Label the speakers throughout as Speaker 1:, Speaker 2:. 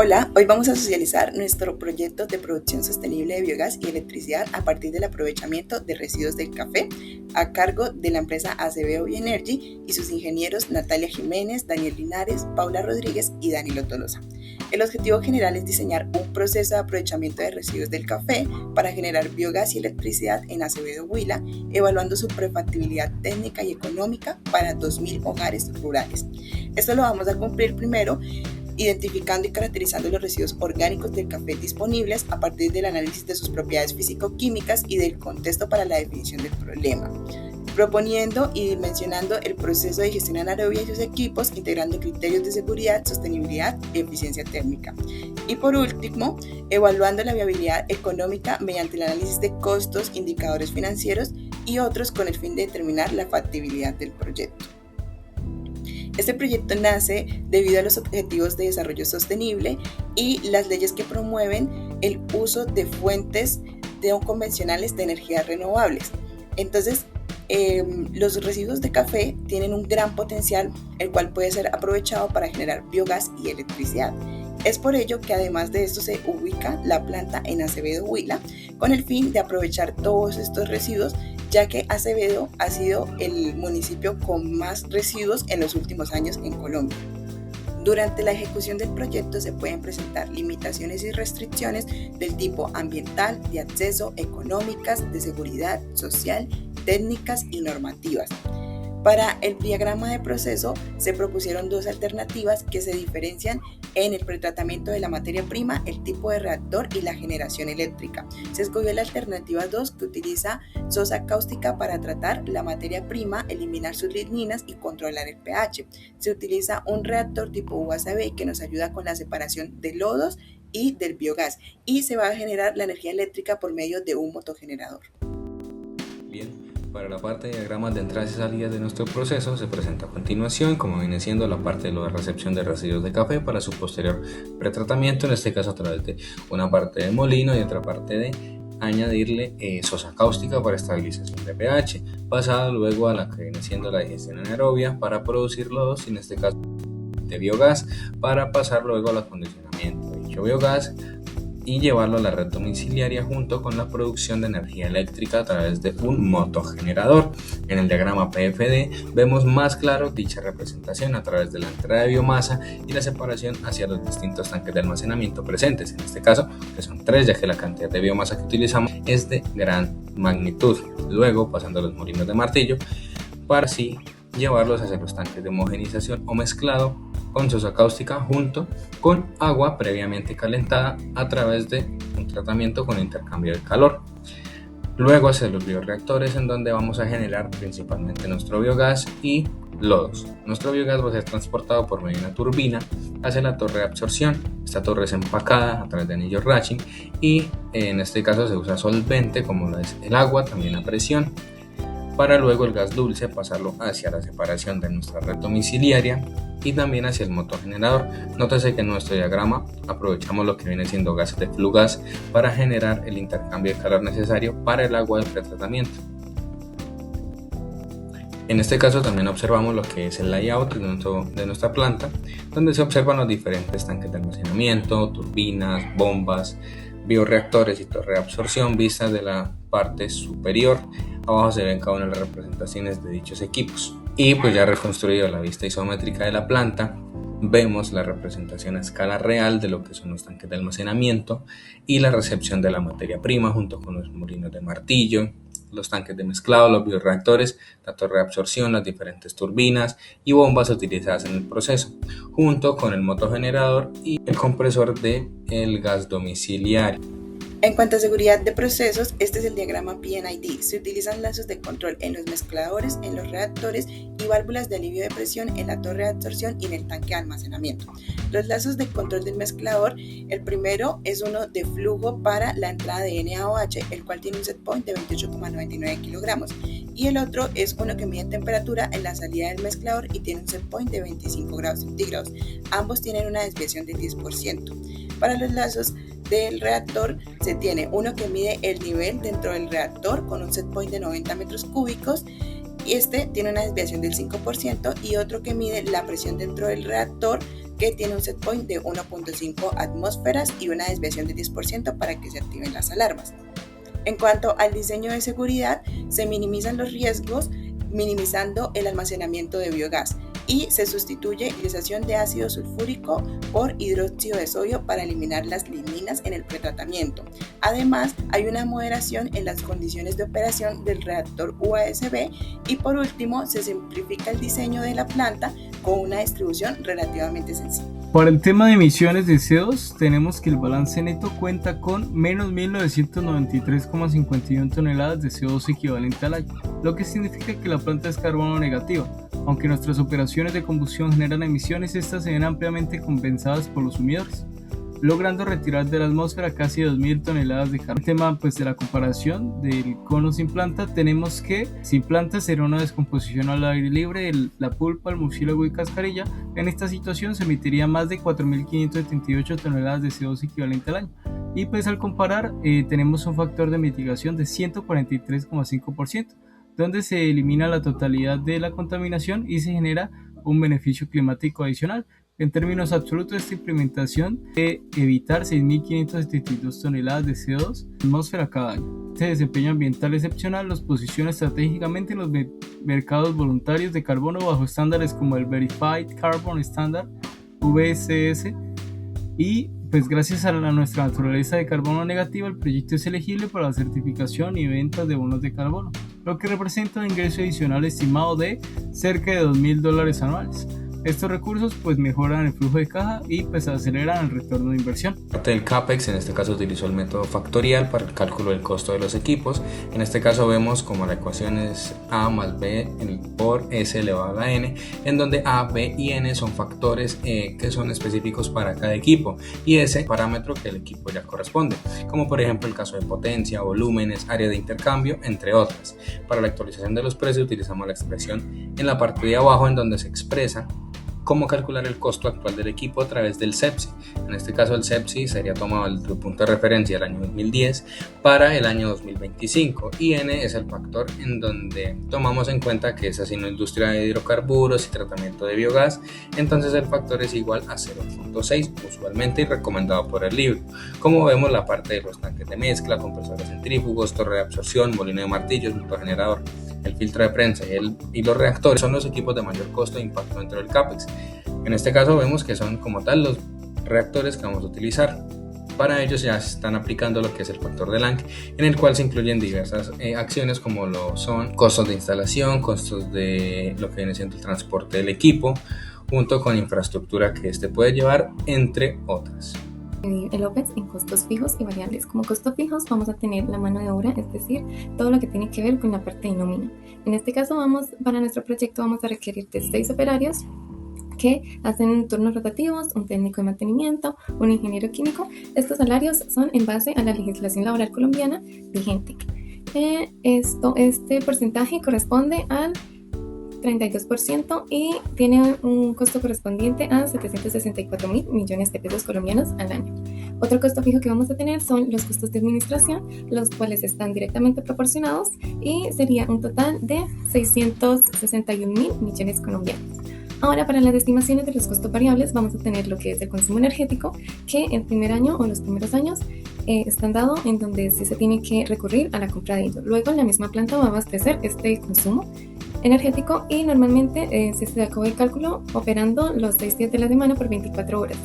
Speaker 1: Hola, hoy vamos a socializar nuestro proyecto de producción sostenible de biogás y electricidad a partir del aprovechamiento de residuos del café a cargo de la empresa Acevedo Bioenergy y sus ingenieros Natalia Jiménez, Daniel Linares, Paula Rodríguez y Danilo Tolosa. El objetivo general es diseñar un proceso de aprovechamiento de residuos del café para generar biogás y electricidad en Acevedo Huila, evaluando su prefactibilidad técnica y económica para 2.000 hogares rurales. Esto lo vamos a cumplir primero identificando y caracterizando los residuos orgánicos del café disponibles a partir del análisis de sus propiedades físico-químicas y del contexto para la definición del problema, proponiendo y dimensionando el proceso de gestión anaerobia y sus equipos, integrando criterios de seguridad, sostenibilidad y eficiencia térmica. Y por último, evaluando la viabilidad económica mediante el análisis de costos, indicadores financieros y otros con el fin de determinar la factibilidad del proyecto. Este proyecto nace debido a los Objetivos de Desarrollo Sostenible y las leyes que promueven el uso de fuentes no convencionales de energías renovables. Entonces, los residuos de café tienen un gran potencial, el cual puede ser aprovechado para generar biogás y electricidad. Es por ello que además de esto se ubica la planta en Acevedo Huila con el fin de aprovechar todos estos residuos, ya que Acevedo ha sido el municipio con más residuos en los últimos años en Colombia. Durante la ejecución del proyecto se pueden presentar limitaciones y restricciones del tipo ambiental, de acceso, económicas, de seguridad, social, técnicas y normativas. Para el diagrama de proceso se propusieron dos alternativas que se diferencian en el pretratamiento de la materia prima, el tipo de reactor y la generación eléctrica. Se escogió la alternativa 2 que utiliza sosa cáustica para tratar la materia prima, eliminar sus ligninas y controlar el pH. Se utiliza un reactor tipo UACB que nos ayuda con la separación de lodos y del biogás y se va a generar la energía eléctrica por medio de un motogenerador.
Speaker 2: Bien. Para la parte de diagramas de entradas y salidas de nuestro proceso se presenta a continuación, como viene siendo la parte de la recepción de residuos de café para su posterior pretratamiento, en este caso a través de una parte de molino y otra parte de añadirle sosa cáustica para estabilización de pH, pasada luego a la que viene siendo la digestión anaerobia para producir lodos, y en este caso de biogás, para pasar luego al acondicionamiento de dicho biogás y llevarlo a la red domiciliaria junto con la producción de energía eléctrica a través de un motogenerador. En el diagrama PFD vemos más claro dicha representación a través de la entrada de biomasa y la separación hacia los distintos tanques de almacenamiento presentes, en este caso que son 3, ya que la cantidad de biomasa que utilizamos es de gran magnitud. Luego pasando a los molinos de martillo para así llevarlos hacia los tanques de homogenización o mezclado con sosa cáustica junto con agua previamente calentada a través de un tratamiento con intercambio de calor. Luego hacia los bioreactores, en donde vamos a generar principalmente nuestro biogás y lodos. Nuestro biogás va a ser transportado por medio de una turbina hacia la torre de absorción. Esta torre es empacada a través de anillos Rachin y en este caso se usa solvente como lo es el agua, también a presión, para luego el gas dulce pasarlo hacia la separación de nuestra red domiciliaria y también hacia el motogenerador. Nótese que en nuestro diagrama aprovechamos lo que viene siendo gases de flue-gas para generar el intercambio de calor necesario para el agua del pretratamiento. En este caso también observamos lo que es el layout de nuestra planta, donde se observan los diferentes tanques de almacenamiento, turbinas, bombas, bioreactores y torre de absorción vistas de la parte superior. Abajo se ven cada una de las representaciones de dichos equipos. Y pues ya reconstruido la vista isométrica de la planta, vemos la representación a escala real de lo que son los tanques de almacenamiento y la recepción de la materia prima junto con los molinos de martillo, los tanques de mezclado, los bioreactores, la torre de absorción, las diferentes turbinas y bombas utilizadas en el proceso, junto con el motogenerador y el compresor del gas domiciliario.
Speaker 1: En cuanto a seguridad de procesos, este es el diagrama PNID. Se utilizan lazos de control en los mezcladores, en los reactores y válvulas de alivio de presión en la torre de absorción y en el tanque de almacenamiento. Los lazos de control del mezclador, el primero es uno de flujo para la entrada de NaOH, el cual tiene un set point de 28,99 kilogramos, y el otro es uno que mide temperatura en la salida del mezclador y tiene un set point de 25 grados centígrados. Ambos tienen una desviación del 10%. Para los lazos del reactor se tiene uno que mide el nivel dentro del reactor con un set point de 90 metros cúbicos y este tiene una desviación del 5%, y otro que mide la presión dentro del reactor que tiene un set point de 1.5 atmósferas y una desviación de 10% para que se activen las alarmas. En cuanto al diseño de seguridad, se minimizan los riesgos minimizando el almacenamiento de biogás y se sustituye la utilización de ácido sulfúrico por hidróxido de sodio para eliminar las ligninas en el pretratamiento. Además, hay una moderación en las condiciones de operación del reactor UASB y por último, se simplifica el diseño de la planta con una distribución relativamente sencilla.
Speaker 3: Para el tema de emisiones de CO2, tenemos que el balance neto cuenta con menos 1993,51 toneladas de CO2 equivalente al año, lo que significa que la planta es carbono negativa. Aunque nuestras operaciones de combustión generan emisiones, estas se ven ampliamente compensadas por los sumidores, logrando retirar de la atmósfera casi 2.000 toneladas de carbono. En el tema de la comparación del cono sin planta, tenemos que sin planta será una descomposición al aire libre de la pulpa, el mucílago y cascarilla. En esta situación se emitiría más de 4.578 toneladas de CO2 equivalente al año. Y al comparar tenemos un factor de mitigación de 143,5%, donde se elimina la totalidad de la contaminación y se genera un beneficio climático adicional. En términos absolutos, esta implementación de evitar 6.572 toneladas de CO2 en la atmósfera cada año. Este desempeño ambiental excepcional los posiciona estratégicamente en los mercados voluntarios de carbono bajo estándares como el Verified Carbon Standard, VCS, y gracias a nuestra naturaleza de carbono negativa, el proyecto es elegible para la certificación y ventas de bonos de carbono, lo que representa un ingreso adicional estimado de cerca de $2.000 anuales. Estos recursos mejoran el flujo de caja y aceleran el retorno de inversión.
Speaker 2: Parte del CAPEX, en este caso utilizó el método factorial para el cálculo del costo de los equipos. En este caso vemos como la ecuación es A más B por S elevado a la N, en donde A, B y N son factores que son específicos para cada equipo y S parámetro que el equipo ya corresponde, como por ejemplo el caso de potencia, volúmenes, área de intercambio, entre otras. Para la actualización de los precios utilizamos la expresión en la parte de abajo, en donde se expresa cómo calcular el costo actual del equipo a través del CEPSI. En este caso el CEPSI sería tomado el punto de referencia del año 2010 para el año 2025 y N es el factor en donde tomamos en cuenta que es así una industria de hidrocarburos y tratamiento de biogás, entonces el factor es igual a 0.6 usualmente y recomendado por el libro. Como vemos, la parte de los tanques de mezcla, compresores centrífugos, torre de absorción, molino de martillos, motogenerador, el filtro de prensa y los reactores son los equipos de mayor costo e impacto dentro del CAPEX. En este caso vemos que son como tal los reactores que vamos a utilizar. Para ellos ya se están aplicando lo que es el factor de Lange, en el cual se incluyen diversas acciones como lo son costos de instalación, costos de lo que viene siendo el transporte del equipo, junto con infraestructura que este puede llevar, entre otras.
Speaker 4: El OPEX en costos fijos y variables. Como costos fijos vamos a tener la mano de obra, es decir, todo lo que tiene que ver con la parte de nómina. En este caso para nuestro proyecto vamos a requerir de 6 operarios que hacen turnos rotativos, un técnico de mantenimiento, un ingeniero químico. Estos salarios son en base a la legislación laboral colombiana vigente. Este porcentaje corresponde al 32% y tiene un costo correspondiente a 764.000 millones de pesos colombianos al año. Otro costo fijo que vamos a tener son los costos de administración, los cuales están directamente proporcionados y sería un total de 661.000 millones colombianos. Ahora, para las estimaciones de los costos variables vamos a tener lo que es el consumo energético, que el primer año o los primeros años están dados en donde sí se tiene que recurrir a la compra de ello. Luego la misma planta va a abastecer este consumo energético y normalmente se sacó el cálculo operando los 6 días de la semana por 24 horas.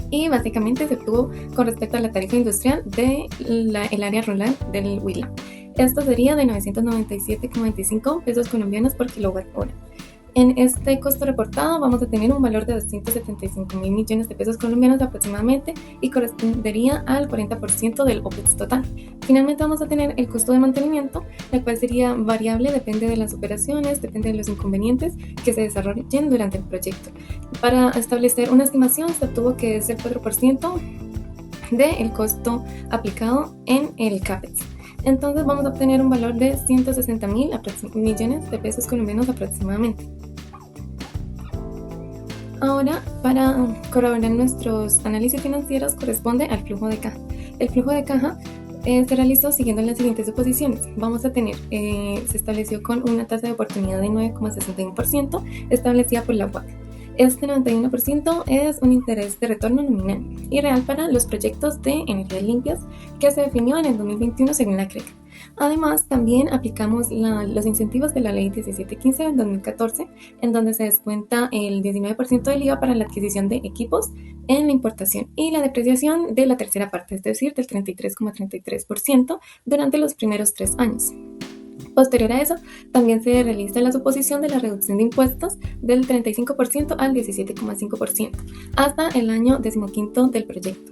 Speaker 4: Y básicamente se obtuvo con respecto a la tarifa industrial del área rural del Huila. Esto sería de 997,25 pesos colombianos por kilowatt hora. En este costo reportado vamos a tener un valor de 275.000 millones de pesos colombianos aproximadamente y correspondería al 40% del OPEX total. Finalmente vamos a tener el costo de mantenimiento, el cual sería variable, depende de las operaciones, depende de los inconvenientes que se desarrollen durante el proyecto. Para establecer una estimación se obtuvo que es el 4% del costo aplicado en el CAPEX. Entonces vamos a obtener un valor de 160.000 millones de pesos colombianos aproximadamente. Ahora, para corroborar nuestros análisis financieros corresponde al flujo de caja. El flujo de caja se realizó siguiendo las siguientes suposiciones. Vamos a tener, se estableció con una tasa de oportunidad de 9,61% establecida por la UAC. Este 91% es un interés de retorno nominal y real para los proyectos de energías limpias que se definió en el 2021 según la CREC. Además, también aplicamos los incentivos de la Ley 1715 del 2014, en donde se descuenta el 19% del IVA para la adquisición de equipos en la importación y la depreciación de la tercera parte, es decir, del 33,33% durante los primeros 3 años. Posterior a eso, también se realiza la suposición de la reducción de impuestos del 35% al 17,5% hasta el año 15º del proyecto.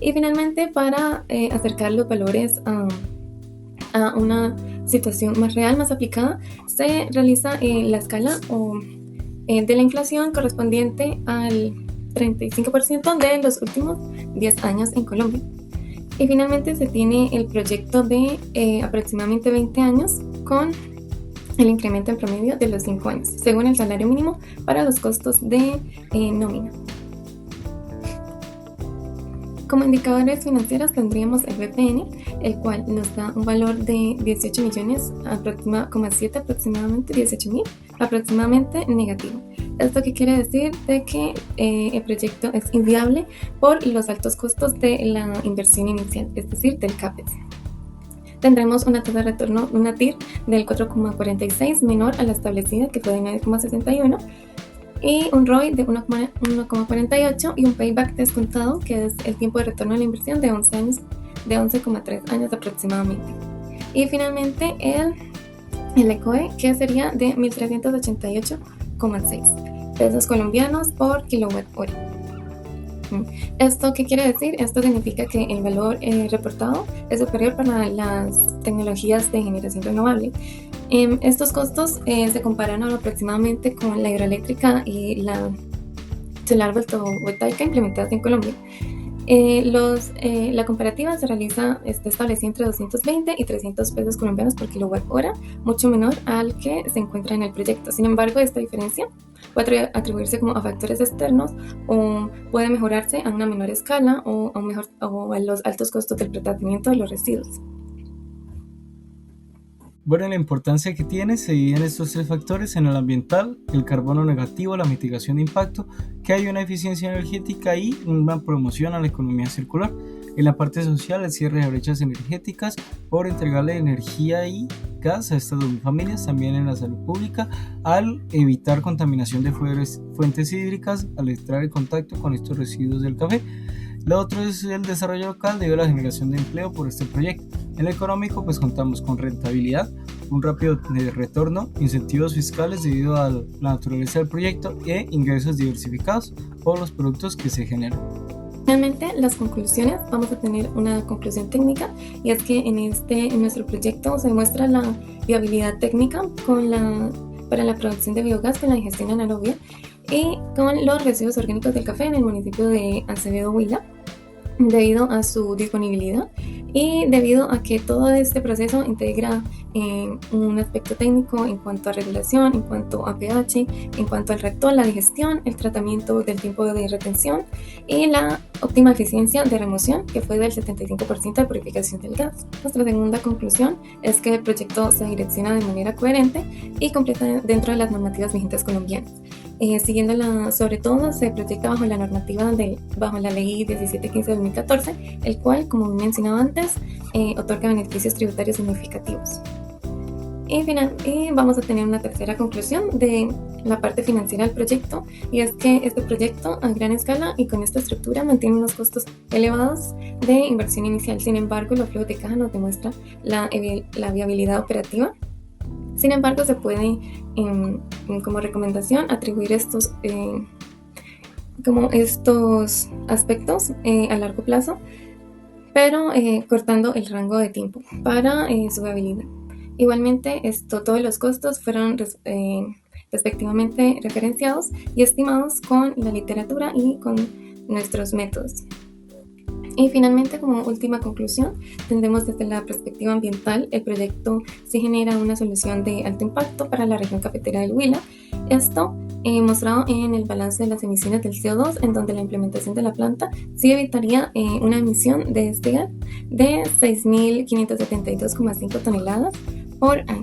Speaker 4: Y finalmente, para acercar los valores a una situación más real, más aplicada, se realiza la escala de la inflación correspondiente al 35% de los últimos 10 años en Colombia. Y finalmente se tiene el proyecto de aproximadamente 20 años con el incremento en promedio de los 5 años, según el salario mínimo para los costos de nómina. Como indicadores financieros tendríamos el BPN, el cual nos da un valor de 18 millones, aproximadamente 18.000, aproximadamente negativo. ¿Esto qué quiere decir? De que el proyecto es inviable por los altos costos de la inversión inicial, es decir, del CAPEX. Tendremos una tasa de retorno, una TIR del 4,46 menor a la establecida, que fue de 9,61, y un ROI de 1,48 y un payback descontado, que es el tiempo de retorno a la inversión de 11 años, de 11,3 años aproximadamente. Y finalmente el ECOE, que sería de 1.388,6 pesos colombianos por kilowatt hora. ¿Esto qué quiere decir? Esto significa que el valor reportado es superior para las tecnologías de generación renovable. Estos costos se comparan aproximadamente con la hidroeléctrica y la solar fotovoltaica implementadas en Colombia. La comparativa se realiza, está establecida entre 220 y 300 pesos colombianos por kilowatt hora, mucho menor al que se encuentra en el proyecto. Sin embargo, esta diferencia puede atribuirse como a factores externos o puede mejorarse a una menor escala o a los altos costos del tratamiento de los residuos.
Speaker 3: Bueno, la importancia que tiene se divide en estos 3 factores: en el ambiental, el carbono negativo, la mitigación de impacto, que hay una eficiencia energética y una promoción a la economía circular. En la parte social, el cierre de brechas energéticas por entregarle energía y gas a estas 2.000 familias. También en la salud pública, al evitar contaminación de fuentes hídricas al entrar en contacto con estos residuos del café. Lo otro es el desarrollo local debido a la generación de empleo por este proyecto. En lo económico, pues contamos con rentabilidad, un rápido retorno, incentivos fiscales debido a la naturaleza del proyecto e ingresos diversificados por los productos que se generan.
Speaker 4: Finalmente, las conclusiones, vamos a tener una conclusión técnica, y es que en nuestro proyecto se demuestra la viabilidad técnica para la producción de biogás con la digestión anaerobia y con los residuos orgánicos del café en el municipio de Acevedo, Huila, debido a su disponibilidad y debido a que todo este proceso integra un aspecto técnico en cuanto a regulación, en cuanto a pH, en cuanto al reactor, la digestión, el tratamiento del tiempo de retención y la óptima eficiencia de remoción, que fue del 75% de purificación del gas. Nuestra segunda conclusión es que el proyecto se direcciona de manera coherente y completa dentro de las normativas vigentes colombianas. Sobre todo se proyecta bajo la normativa bajo la ley 1715/2014, el cual, como mencionaba antes, otorga beneficios tributarios significativos. Y vamos a tener una tercera conclusión de la parte financiera del proyecto, y es que este proyecto a gran escala y con esta estructura mantiene unos costos elevados de inversión inicial. Sin embargo, los flujos de caja nos demuestra la viabilidad operativa. Sin embargo, se puede, como recomendación, atribuir estos aspectos a largo plazo, pero cortando el rango de tiempo para su viabilidad. Igualmente, todos los costos fueron respectivamente referenciados y estimados con la literatura y con nuestros métodos. Y finalmente, como última conclusión, tendremos desde la perspectiva ambiental, el proyecto sí genera una solución de alto impacto para la región cafetera del Huila. Esto mostrado en el balance de las emisiones del CO2, en donde la implementación de la planta sí evitaría una emisión de este gas de 6.572,5 toneladas por año.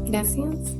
Speaker 4: Gracias.